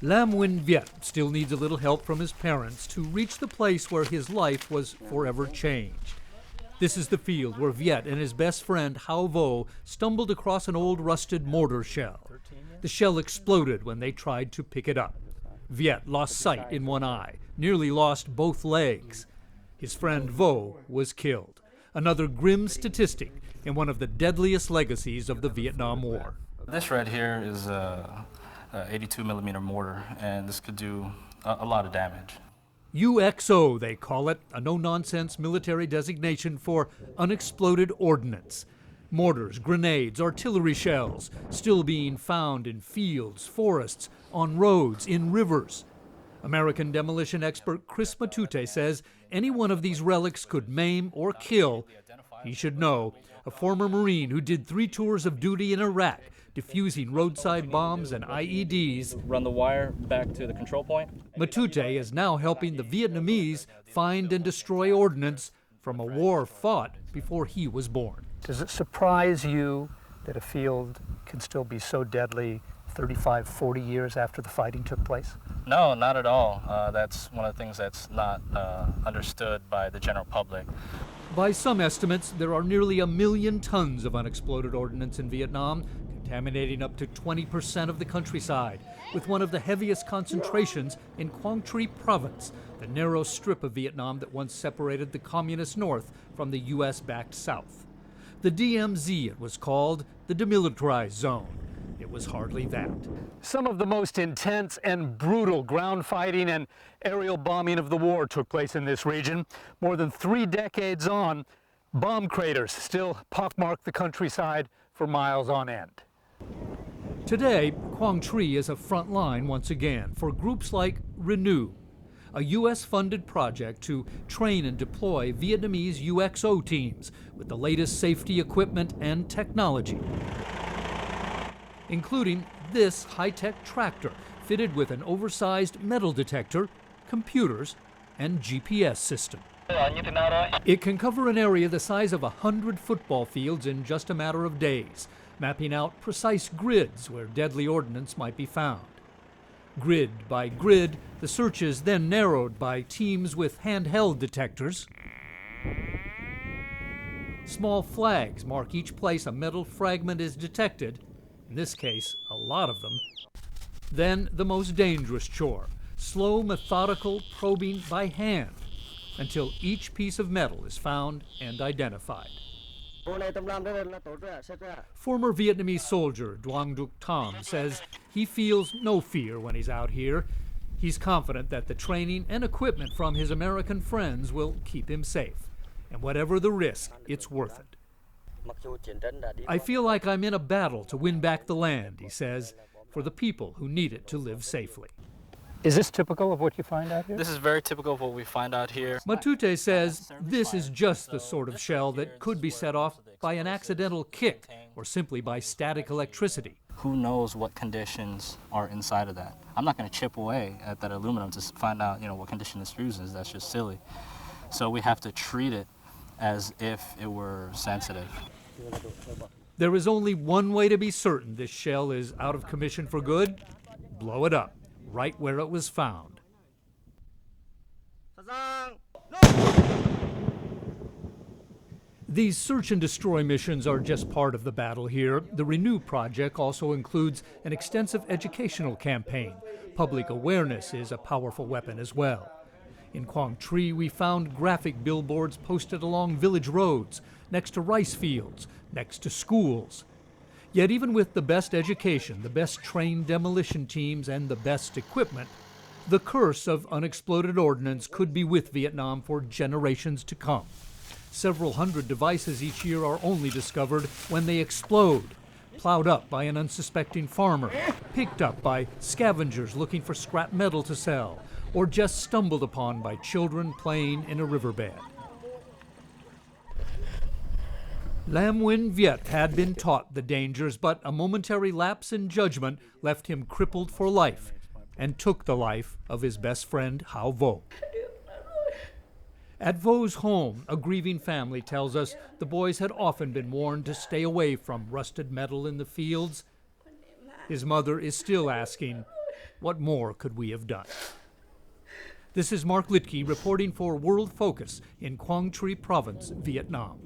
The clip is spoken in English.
Lam Nguyen Viet still needs a little help from his parents to reach the place where his life was forever changed. This is the field where Viet and his best friend Hao Vo stumbled across an old rusted mortar shell. The shell exploded when they tried to pick it up. Viet lost sight in one eye, nearly lost both legs. His friend Vo was killed. Another grim statistic in one of the deadliest legacies of the Vietnam War. This right here is a 82 millimeter mortar, and this could do a lot of damage. UXO, they call it, a no-nonsense military designation for unexploded ordnance. Mortars, grenades, artillery shells, still being found in fields, forests, on roads, in rivers. American demolition expert Chris Matute says any one of these relics could maim or kill. He should know, a former Marine who did 3 tours of duty in Iraq, defusing roadside bombs and IEDs. Run the wire back to the control point. Matute is now helping the Vietnamese find and destroy ordnance from a war fought before he was born. Does it surprise you that a field can still be so deadly 35, 40 years after the fighting took place? No, not at all. That's one of the things that's not understood by the general public. By some estimates, there are nearly 1 million tons of unexploded ordnance in Vietnam, contaminating up to 20% of the countryside, with one of the heaviest concentrations in Quang Tri province, the narrow strip of Vietnam that once separated the communist north from the U.S.-backed south. The DMZ, it was called, the demilitarized zone. It was hardly that. Some of the most intense and brutal ground fighting and aerial bombing of the war took place in this region. More than 3 decades on, bomb craters still pockmark the countryside for miles on end. Today, Quang Tri is a front line once again for groups like Renew, a U.S.-funded project to train and deploy Vietnamese UXO teams with the latest safety equipment and technology, including this high-tech tractor fitted with an oversized metal detector, computers, and GPS system. It can cover an area the size of 100 football fields in just a matter of days, mapping out precise grids where deadly ordnance might be found. Grid by grid, the search is then narrowed by teams with handheld detectors. Small flags mark each place a metal fragment is detected, in this case, a lot of them. Then the most dangerous chore, slow, methodical probing by hand until each piece of metal is found and identified. Former Vietnamese soldier Duong Duc Tam says he feels no fear when he's out here. He's confident that the training and equipment from his American friends will keep him safe. And whatever the risk, it's worth it. I feel like I'm in a battle to win back the land, he says, for the people who need it to live safely. Is this typical of what you find out here? This is very typical of what we find out here. Matute says this is just the sort of shell that could be set off by an accidental kick or simply by static electricity. Who knows what conditions are inside of that? I'm not going to chip away at that aluminum to find out, what condition the screws is. That's just silly. So we have to treat it as if it were sensitive. There is only one way to be certain this shell is out of commission for good: blow it up, right where it was found. These search and destroy missions are just part of the battle here. The Renew project also includes an extensive educational campaign. Public awareness is a powerful weapon as well. In Quang Tri, we found graphic billboards posted along village roads, next to rice fields, next to schools. Yet even with the best education, the best trained demolition teams, and the best equipment, the curse of unexploded ordnance could be with Vietnam for generations to come. Several hundred devices each year are only discovered when they explode, plowed up by an unsuspecting farmer, picked up by scavengers looking for scrap metal to sell, or just stumbled upon by children playing in a riverbed. Lam Nguyen Viet had been taught the dangers, but a momentary lapse in judgment left him crippled for life and took the life of his best friend, Hao Vo. At Vo's home, a grieving family tells us the boys had often been warned to stay away from rusted metal in the fields. His mother is still asking, What more could we have done? This is Mark Litke reporting for World Focus in Quang Tri Province, Vietnam.